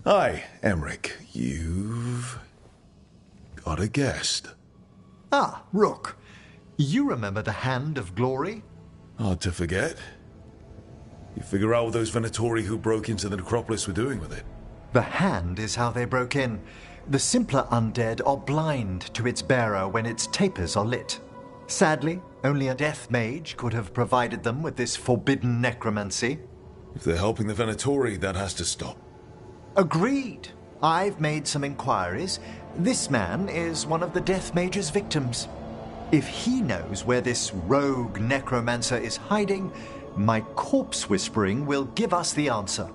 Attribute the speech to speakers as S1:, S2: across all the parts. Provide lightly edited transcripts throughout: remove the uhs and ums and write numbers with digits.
S1: Hi, Emmerich. You've got a guest.
S2: Ah, Rook. You remember the Hand of Glory?
S1: Hard to forget. You figure out what those Venatori who broke into the necropolis were doing with it?
S2: The Hand is how they broke in. The simpler undead are blind to its bearer when its tapers are lit. Sadly, only a death mage could have provided them with this forbidden necromancy.
S1: If they're helping the Venatori, that has to stop.
S2: Agreed. I've made some inquiries. This man is one of the death mage's victims. If he knows where this rogue necromancer is hiding, my corpse whispering will give us the answer.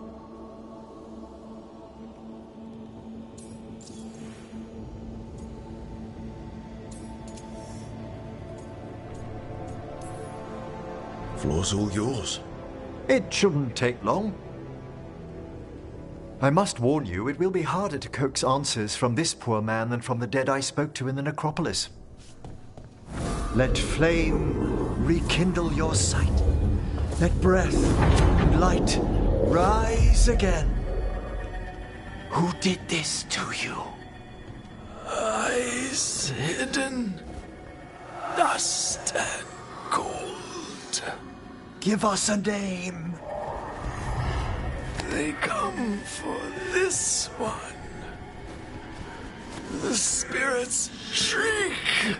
S1: Floor's all yours.
S2: It shouldn't take long. I must warn you, it will be harder to coax answers from this poor man than from the dead I spoke to in the necropolis. Let flame rekindle your sight. Let breath and light rise again. Who did this to you?
S1: Eyes hidden, dust and gold.
S2: Give us a name.
S1: They come for this one. The spirits shriek.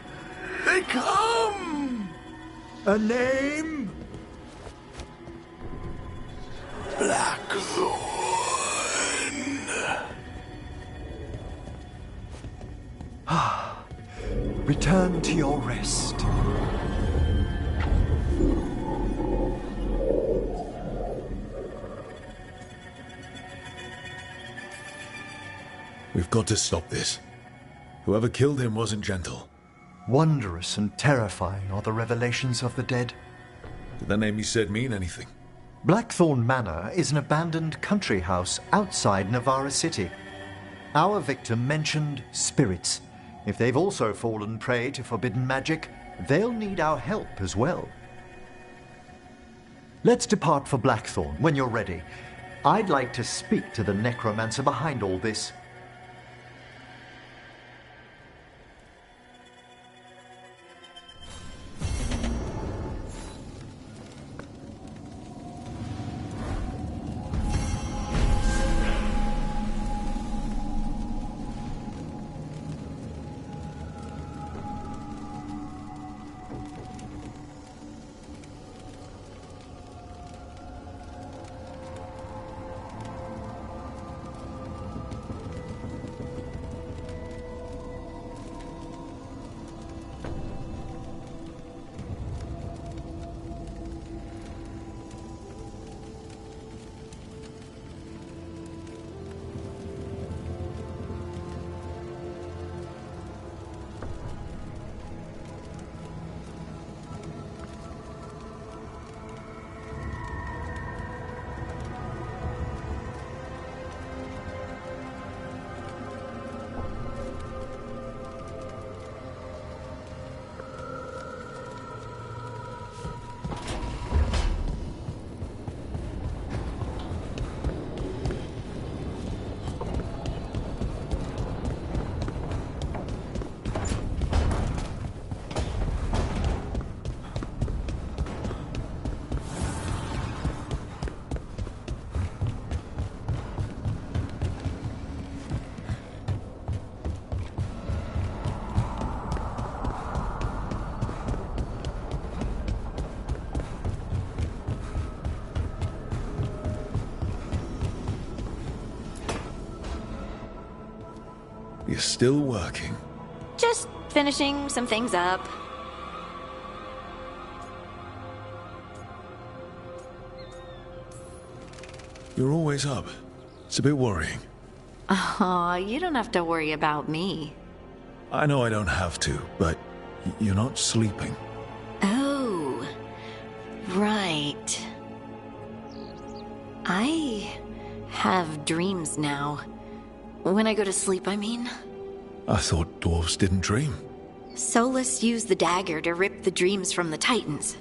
S1: They come.
S2: A name?
S1: Blackthorn.
S2: Return to your rest.
S1: We've got to stop this. Whoever killed him wasn't gentle.
S2: Wondrous and terrifying are the revelations of the dead.
S1: Did that name you said mean anything?
S2: Blackthorn Manor is an abandoned country house outside Navarra City. Our victim mentioned spirits. If they've also fallen prey to forbidden magic, they'll need our help as well. Let's depart for Blackthorn when you're ready. I'd like to speak to the necromancer behind all this.
S1: You're still working.
S3: Just finishing some things up.
S1: You're always up. It's a bit worrying.
S3: Aw, you don't have to worry about me.
S1: I know I don't have to, but you're not sleeping.
S3: Oh, right. I have dreams now. When I go to sleep, I mean.
S1: I thought dwarves didn't dream.
S3: Solus used the dagger to rip the dreams from the Titans.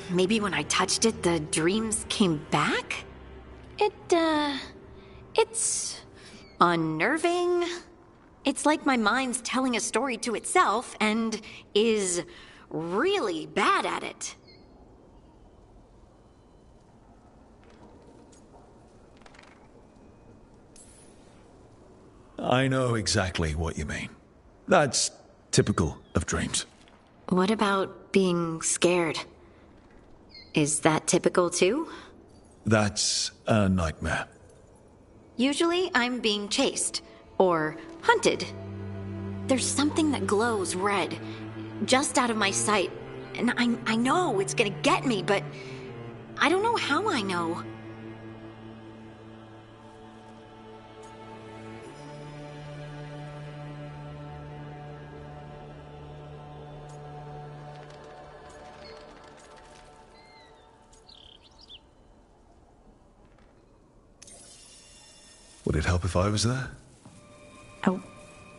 S3: Maybe when I touched it, the dreams came back? It's unnerving. It's like my mind's telling a story to itself and is really bad at it.
S1: I know exactly what you mean. That's typical of dreams.
S3: What about being scared? Is that typical too?
S1: That's a nightmare.
S3: Usually I'm being chased or hunted. There's something that glows red, just out of my sight, and I know it's gonna get me, but I don't know how I know.
S1: Would it help if I was there?
S3: Oh,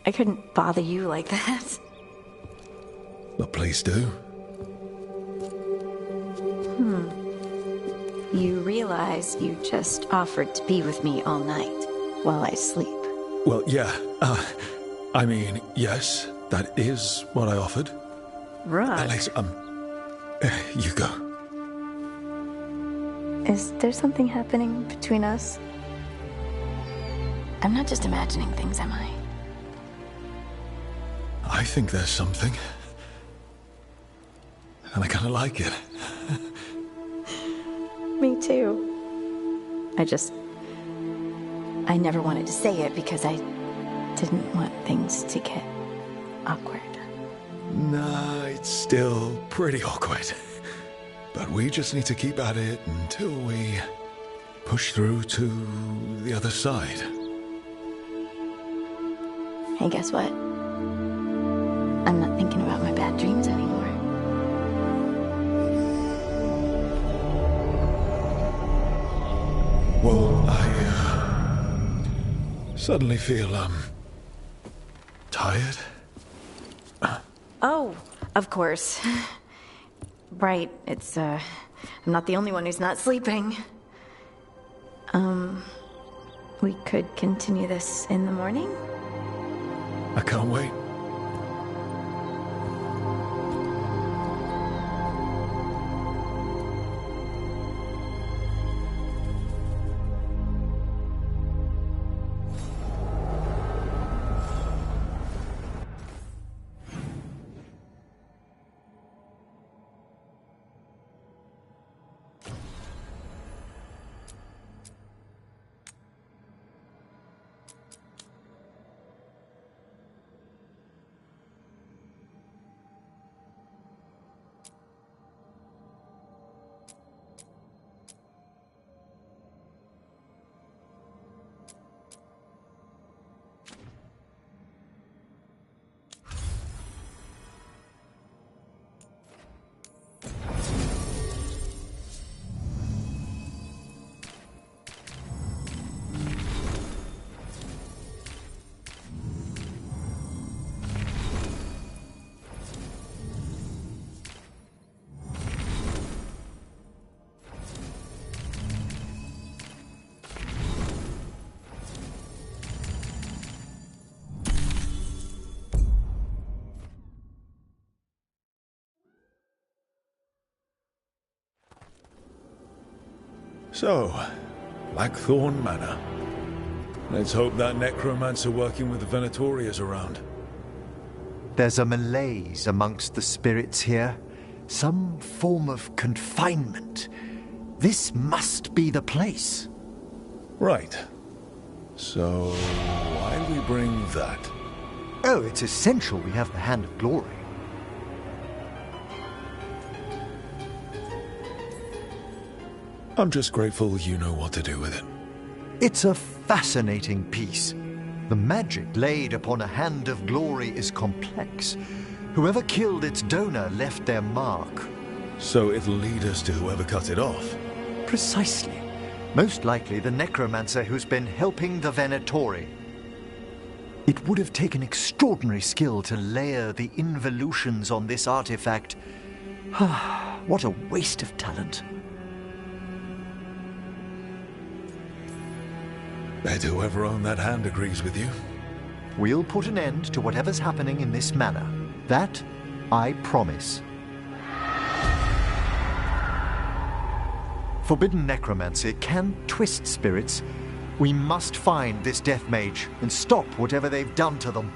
S3: I couldn't bother you like that.
S1: Well, please do.
S3: You realize you just offered to be with me all night while I sleep.
S1: Well, yeah. I mean, yes, that is what I offered.
S3: Right.
S1: Alex, you go.
S3: Is there something happening between us? I'm not just imagining things, am I?
S1: I think there's something. And I kind of like it.
S3: Me too. I never wanted to say it because I didn't want things to get awkward.
S1: Nah, it's still pretty awkward. But we just need to keep at it until we push through to the other side.
S3: Hey, guess what? I'm not thinking about my bad dreams anymore.
S1: Well, I suddenly feel, tired.
S3: Oh, of course. Right, I'm not the only one who's not sleeping. We could continue this in the morning?
S1: I can't wait. So, Blackthorn Manor. Let's hope that necromancer working with the Venatori is around.
S2: There's a malaise amongst the spirits here. Some form of confinement. This must be the place.
S1: Right. So, why do we bring that?
S2: Oh, it's essential we have the Hand of Glory.
S1: I'm just grateful you know what to do with it.
S2: It's a fascinating piece. The magic laid upon a Hand of Glory is complex. Whoever killed its donor left their mark.
S1: So it'll lead us to whoever cut it off.
S2: Precisely. Most likely the necromancer who's been helping the Venatori. It would have taken extraordinary skill to layer the involutions on this artifact. What a waste of talent.
S1: Bet whoever owned that hand agrees with you.
S2: We'll put an end to whatever's happening in this manor. That I promise. Forbidden necromancy can twist spirits. We must find this death mage and stop whatever they've done to them.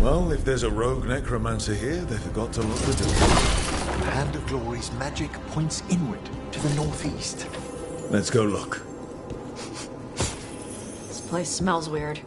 S1: Well, if there's a rogue necromancer here, they forgot to lock the door.
S2: The Hand of Glory's magic points inward to the northeast.
S1: Let's go look.
S4: This place smells weird.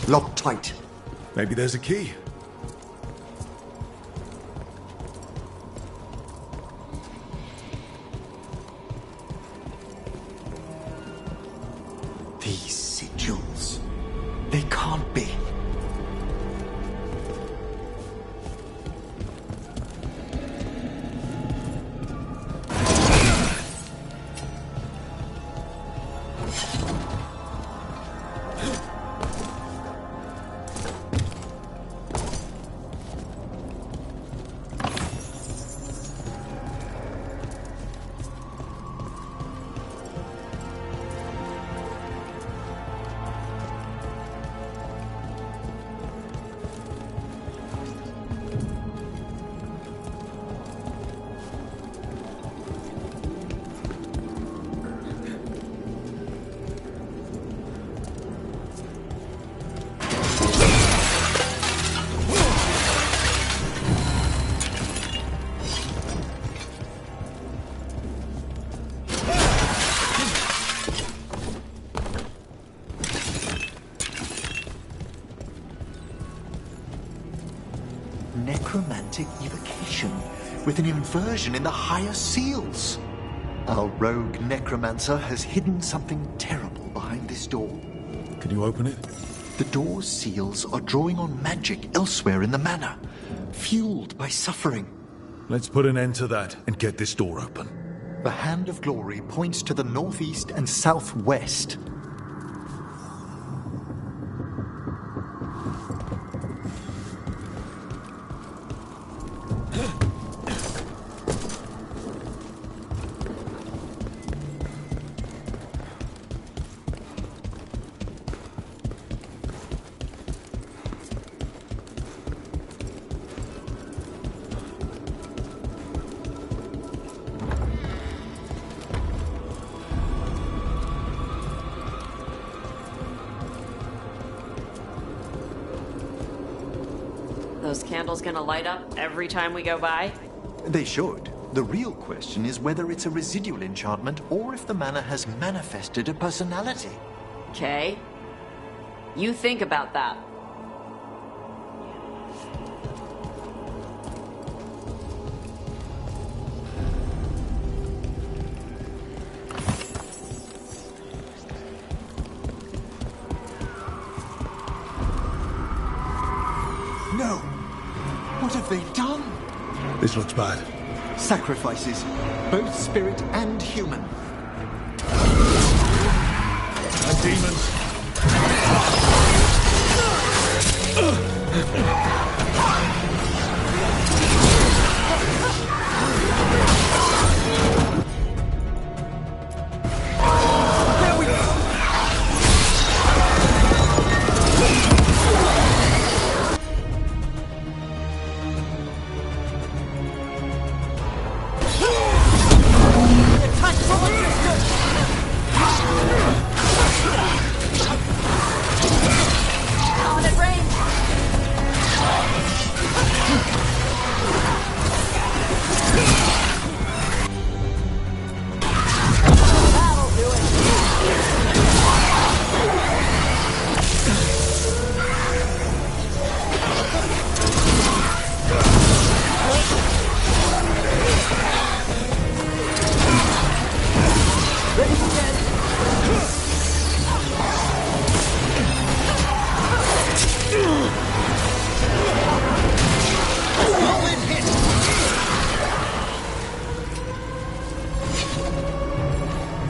S2: Locked tight.
S1: Maybe there's a key.
S2: These sigils. They can't be. Necromantic evocation. with an inversion in the higher seals. Our rogue necromancer has hidden something terrible behind this door.
S1: Can you open it?
S2: The door's seals are drawing on magic elsewhere in the manor, fueled by suffering.
S1: Let's put an end to that and get this door open.
S2: The Hand of Glory points to the northeast and southwest.
S4: Those candles gonna light up every time we go by?
S2: They should. The real question is whether it's a residual enchantment or if the manor has manifested a personality.
S4: Okay. You think about that.
S2: No! What have they done?
S1: This looks bad.
S2: Sacrifices, both spirit and human.
S1: And demons.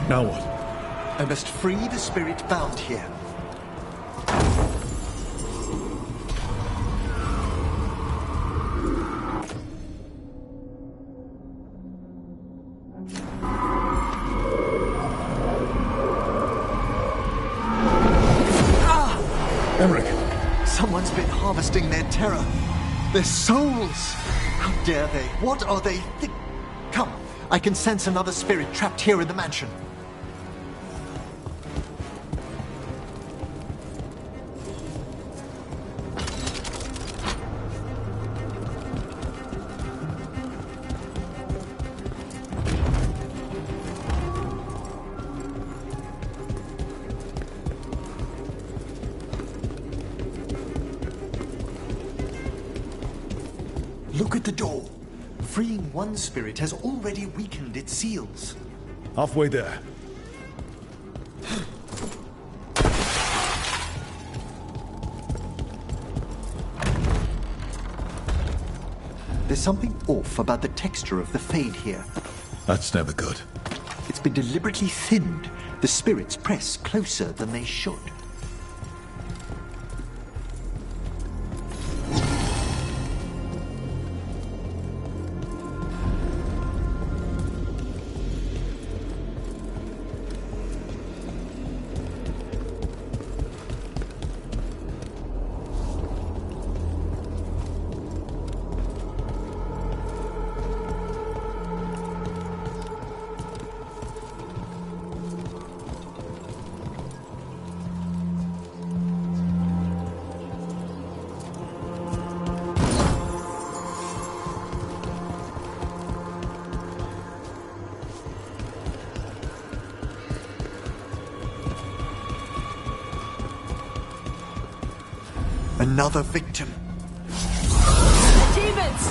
S1: Now what?
S2: I must free the spirit bound here.
S1: Emmerich!
S2: Someone's been harvesting their terror. Their souls! How dare they? What are they Come, I can sense another spirit trapped here in the mansion. Look at the door. Freeing one spirit has already weakened its seals.
S1: Halfway there.
S2: There's something off about the texture of the fade here.
S1: That's never good.
S2: It's been deliberately thinned. The spirits press closer than they should. Another victim.
S4: Demons!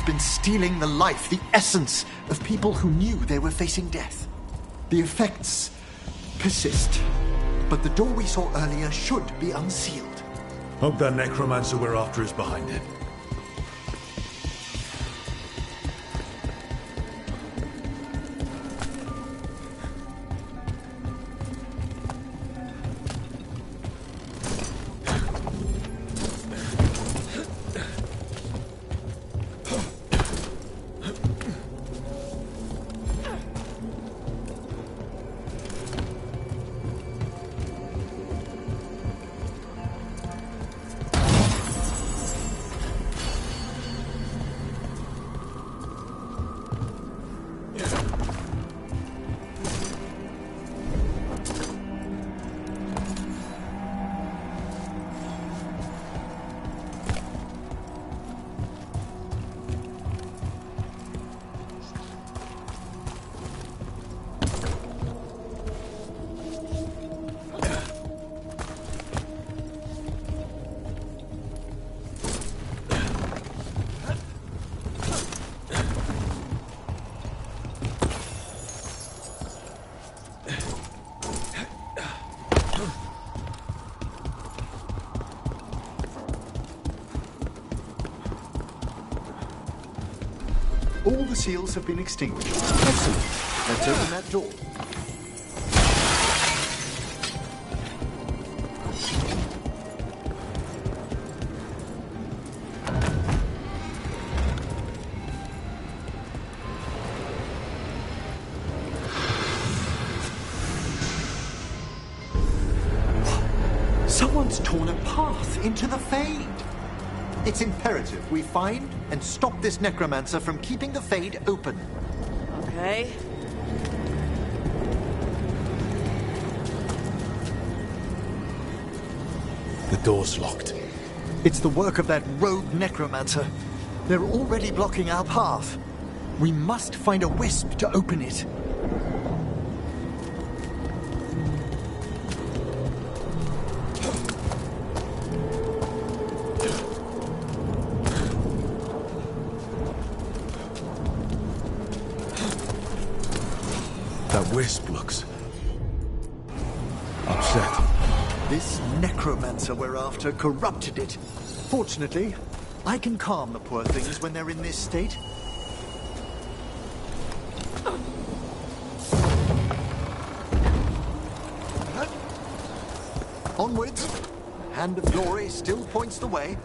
S2: has been stealing the life, the essence of people who knew they were facing death. The effects persist, but the door we saw earlier should be unsealed.
S1: Hope that necromancer we're after is behind it.
S2: All the seals have been extinguished. Excellent. Let's open that door. Someone's torn a path into the Fade. It's imperative we find and stop this necromancer from keeping the Fade open.
S4: Okay.
S1: The door's locked.
S2: It's the work of that rogue necromancer. They're already blocking our path. We must find a wisp to open it.
S1: That wisp looks upset.
S2: This necromancer we're after corrupted it. Fortunately, I can calm the poor things when they're in this state. Onwards. Hand of Glory still points the way.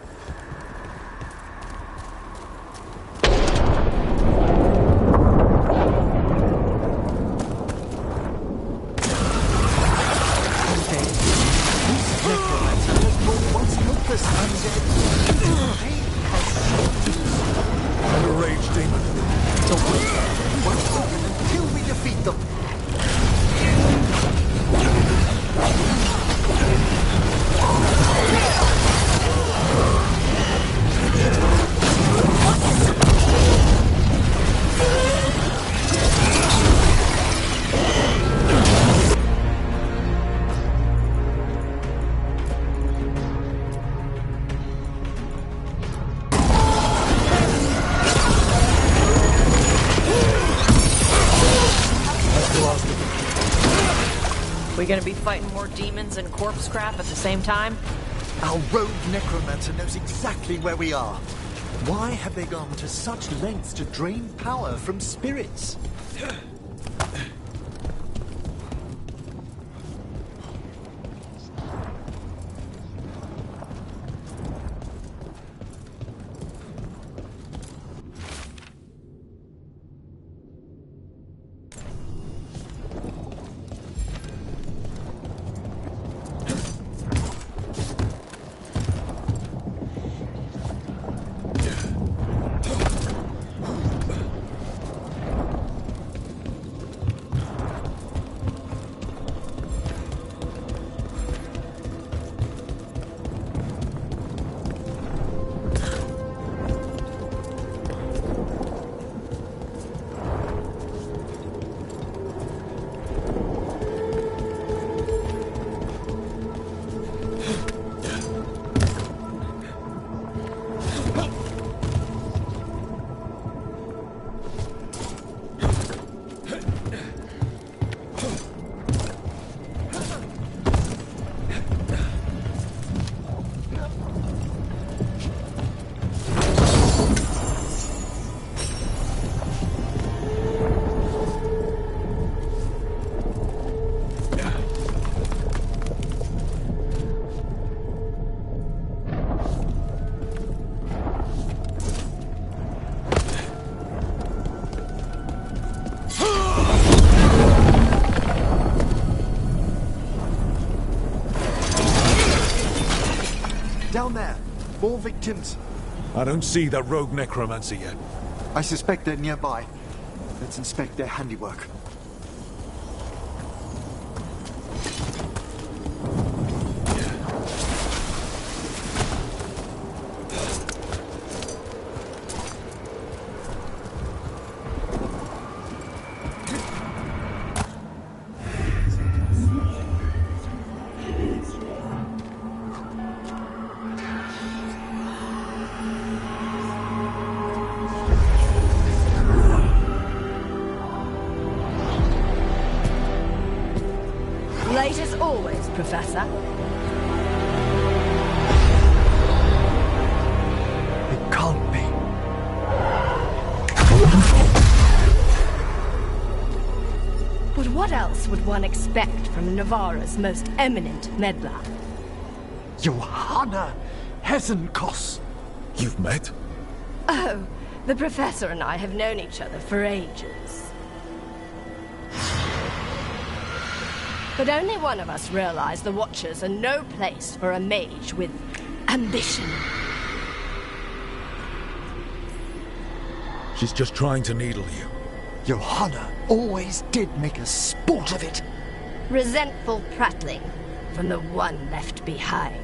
S4: We gonna be fighting more demons and corpse crap at the same time?
S2: Our rogue necromancer knows exactly where we are. Why have they gone to such lengths to drain power from spirits? More victims.
S1: I don't see that rogue necromancer yet.
S2: I suspect they're nearby. Let's inspect their handiwork.
S5: Late as always, Professor.
S2: It can't be.
S5: But what else would one expect from Navarra's most eminent meddler?
S2: Johanna Hesenkos.
S1: You've met?
S5: Oh, the Professor and I have known each other for ages. But only one of us realized the Watchers are no place for a mage with ambition.
S1: She's just trying to needle you.
S2: Johanna always did make a sport of it.
S5: Resentful prattling from the one left behind.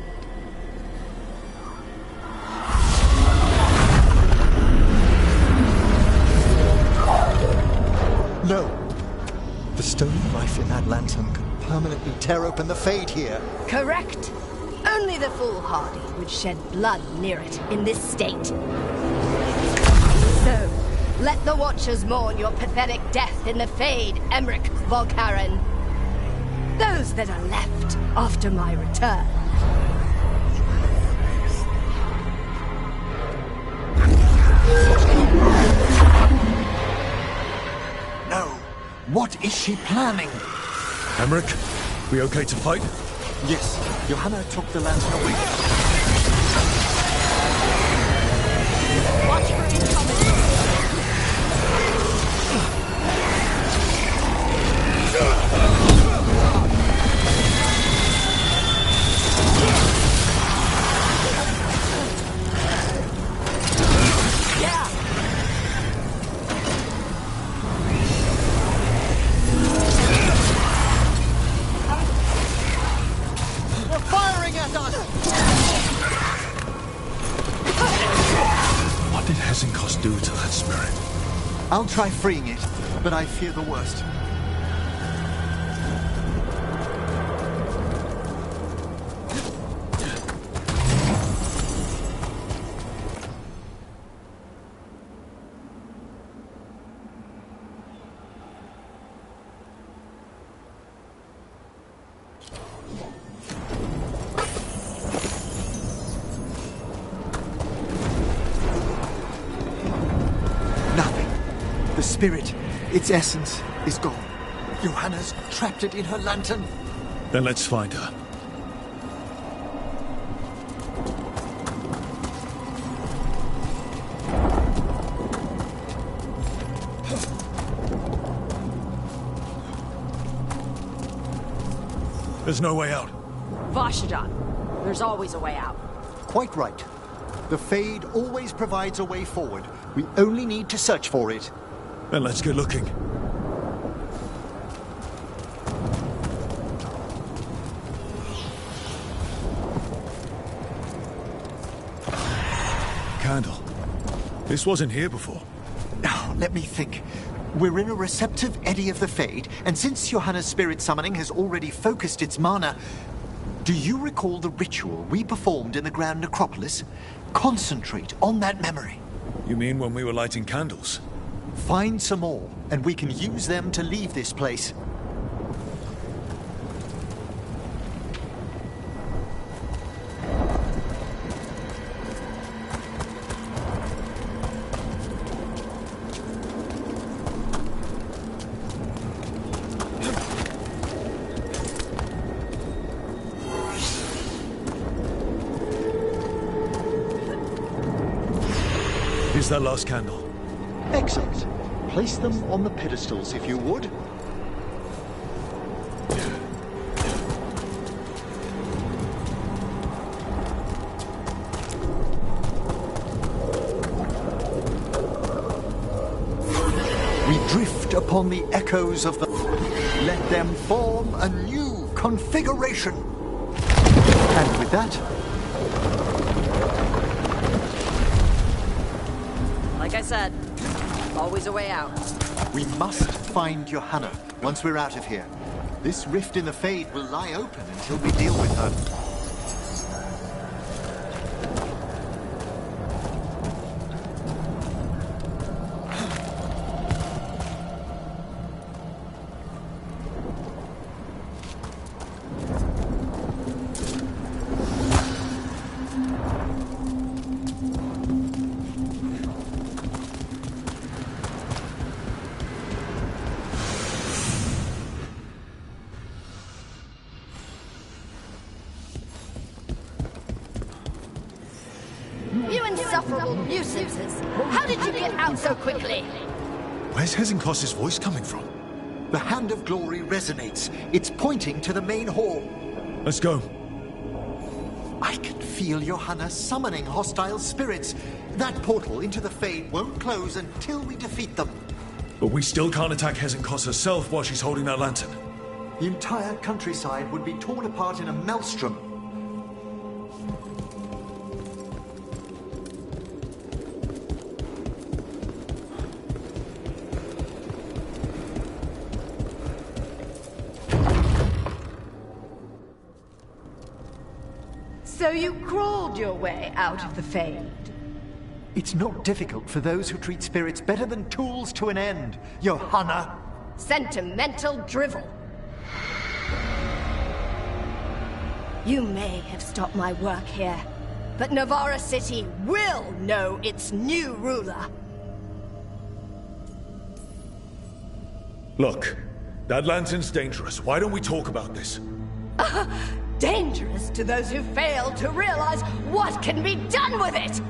S2: No. The stone knife in that lantern could permanently tear open the Fade here.
S5: Correct. Only the foolhardy would shed blood near it in this state. So, let the Watchers mourn your pathetic death in the Fade, Emmerich Volkaren. Those that are left after my return.
S2: No. What is she planning?
S1: Emmerich, we okay to fight?
S2: Yes, Johanna took the lantern away.
S5: Watch for incoming. Yeah.
S2: They're firing at us!
S1: What did Hesenkos do to that spirit?
S2: I'll try freeing it, but I fear the worst. The spirit, its essence, is gone. Johanna's trapped it in her lantern.
S1: Then let's find her. There's no way out.
S4: Vashadan, there's always a way out.
S2: Quite right. The Fade always provides a way forward. We only need to search for it.
S1: Then let's get looking. Candle. This wasn't here before.
S2: Now, let me think. We're in a receptive eddy of the Fade, and since Johanna's spirit summoning has already focused its mana, do you recall the ritual we performed in the Grand Necropolis? Concentrate on that memory.
S1: You mean when we were lighting candles?
S2: Find some more, and we can use them to leave this place.
S1: Here's that last candle.
S2: Excellent. Place them on the pedestals, if you would. upon the echoes of the... Let them form a new configuration. And with that...
S4: Like I said, always a way out.
S2: We must find Johanna once we're out of here. This rift in the Fade will lie open until we deal with her.
S5: You insufferable nuisances! How did you get out so quickly?
S1: Where's Hezenkos's voice coming from?
S2: The Hand of Glory resonates. It's pointing to the main hall.
S1: Let's go.
S2: I can feel Johanna summoning hostile spirits. That portal into the Fade won't close until we defeat them.
S1: But we still can't attack Hezenkos herself while she's holding that lantern.
S2: The entire countryside would be torn apart in a maelstrom.
S5: So you crawled your way out of the Fade.
S2: It's not difficult for those who treat spirits better than tools to an end, Johanna.
S5: Sentimental drivel. You may have stopped my work here, but Navarra City will know its new ruler.
S1: Look, that lantern's dangerous. Why don't we talk about this?
S5: Dangerous to those who fail to realize what can be done with it!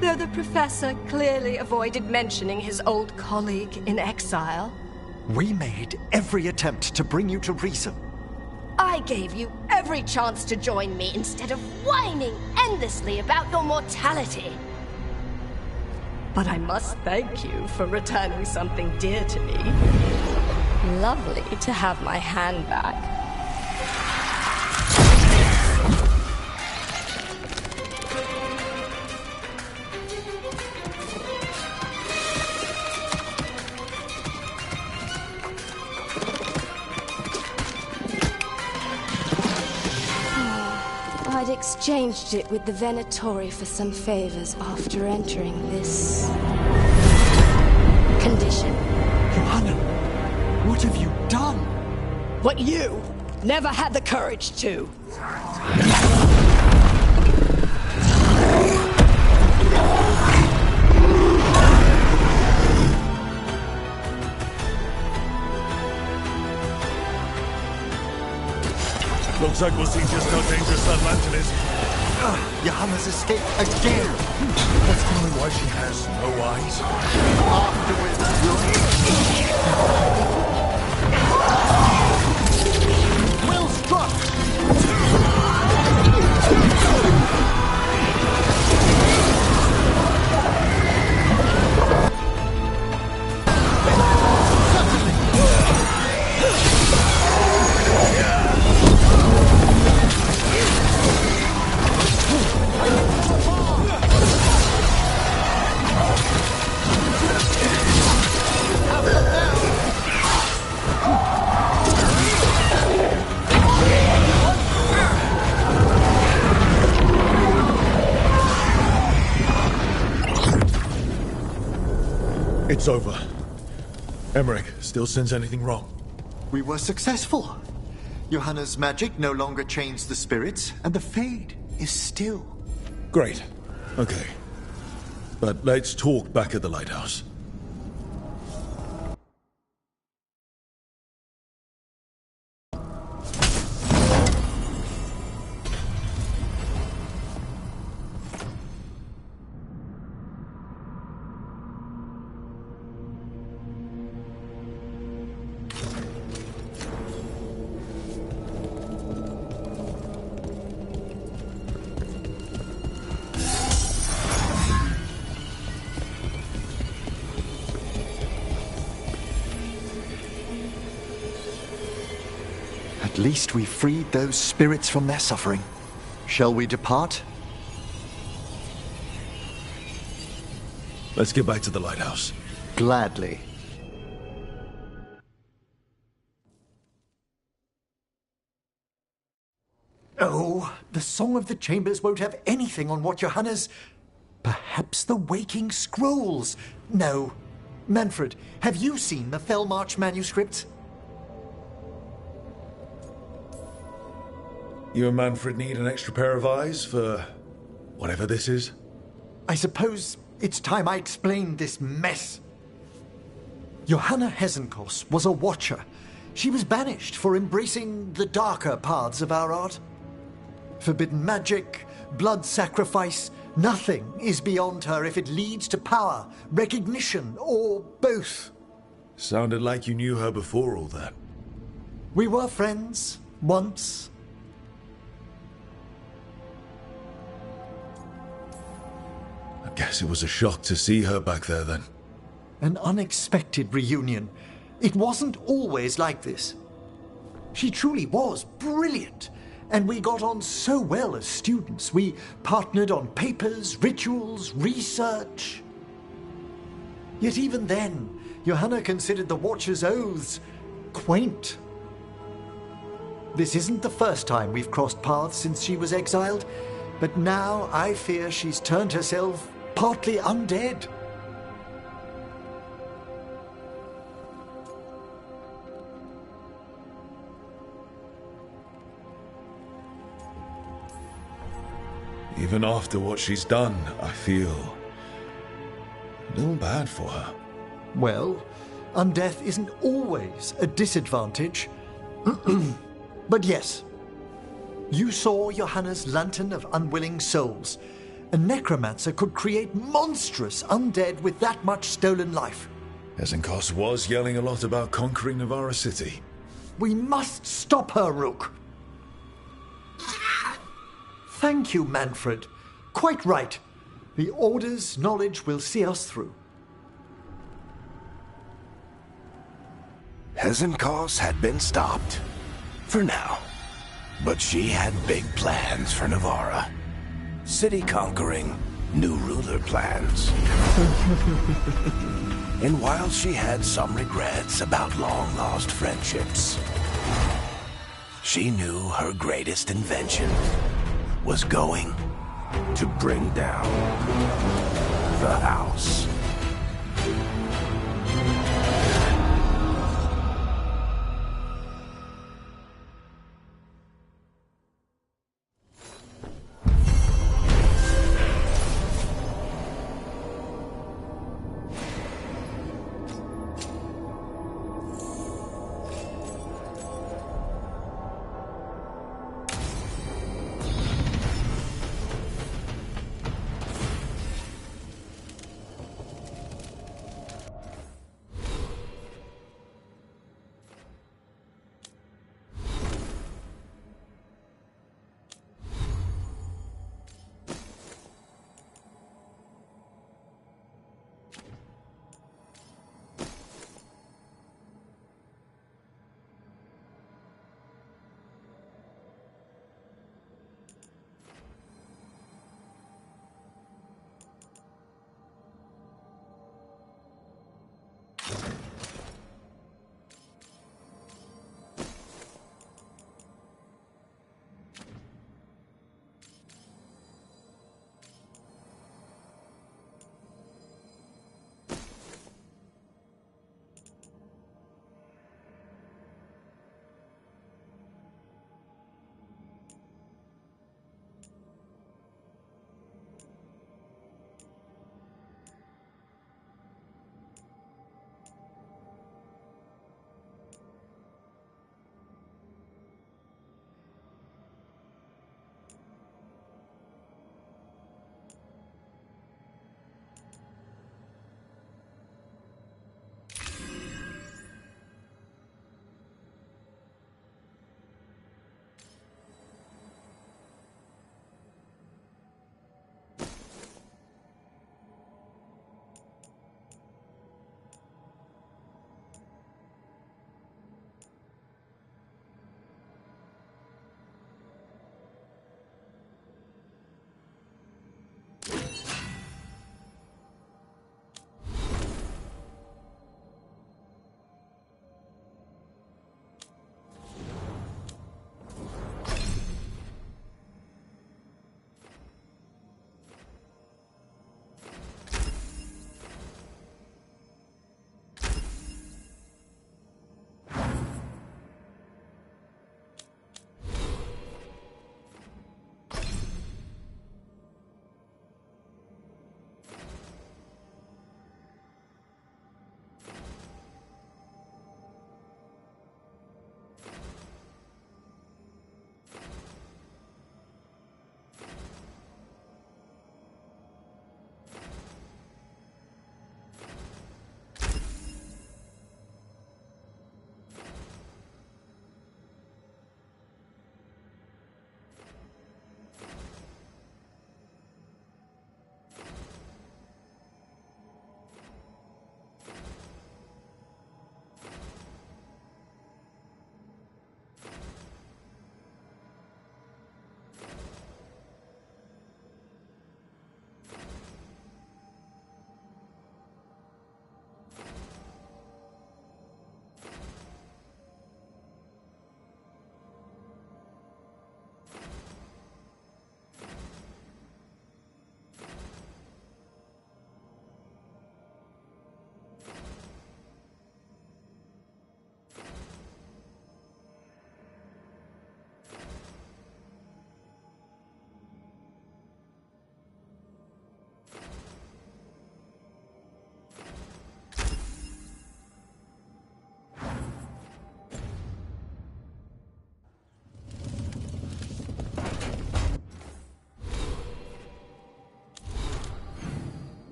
S5: Though the professor clearly avoided mentioning his old colleague in exile.
S2: We made every attempt to bring you to reason.
S5: I gave you every chance to join me instead of whining endlessly about your mortality. But I must thank you for returning something dear to me. Lovely to have my hand back. I'd exchanged it with the Venatori for some favors after entering this condition.
S2: Johanna, what have you done?
S5: What you never had the courage to.
S1: Looks like we'll see just how dangerous that lantern is.
S2: Johanna's escaped again.
S1: That's probably why she has no eyes.
S2: Afterwards, well struck.
S1: It's over. Emmerich still sense anything wrong?
S2: We were successful. Johanna's magic no longer chains the spirits, and the Fade is still.
S1: Great. Okay. But let's talk back at the lighthouse.
S2: At least we freed those spirits from their suffering. Shall we depart?
S1: Let's get back to the lighthouse.
S2: Gladly. Oh, the Song of the Chambers won't have anything on what Johanna's... Perhaps the Waking Scrolls? No. Manfred, have you seen the Fellmarch manuscripts?
S1: You and Manfred need an extra pair of eyes for whatever this is?
S2: I suppose it's time I explained this mess. Johanna Hesenkos was a watcher. She was banished for embracing the darker paths of our art. Forbidden magic, blood sacrifice, nothing is beyond her if it leads to power, recognition, or both.
S1: Sounded like you knew her before all that.
S2: We were friends, once.
S1: I guess it was a shock to see her back there then.
S2: An unexpected reunion. It wasn't always like this. She truly was brilliant. And we got on so well as students. We partnered on papers, rituals, research. Yet even then, Johanna considered the Watcher's oaths quaint. This isn't the first time we've crossed paths since she was exiled, but now I fear she's turned herself partly undead.
S1: Even after what she's done, I feel a little bad for her.
S2: Well, undeath isn't always a disadvantage. But yes, you saw Johanna's Lantern of Unwilling Souls. A necromancer could create monstrous undead with that much stolen life.
S1: Hesenkos was yelling a lot about conquering Navarra City.
S2: We must stop her, Rook. Thank you, Manfred. Quite right. The Order's knowledge will see us through.
S6: Hesenkos had been stopped. For now. But she had big plans for Navarra. City conquering, new ruler plans. And while she had some regrets about long-lost friendships, she knew her greatest invention was going to bring down the house.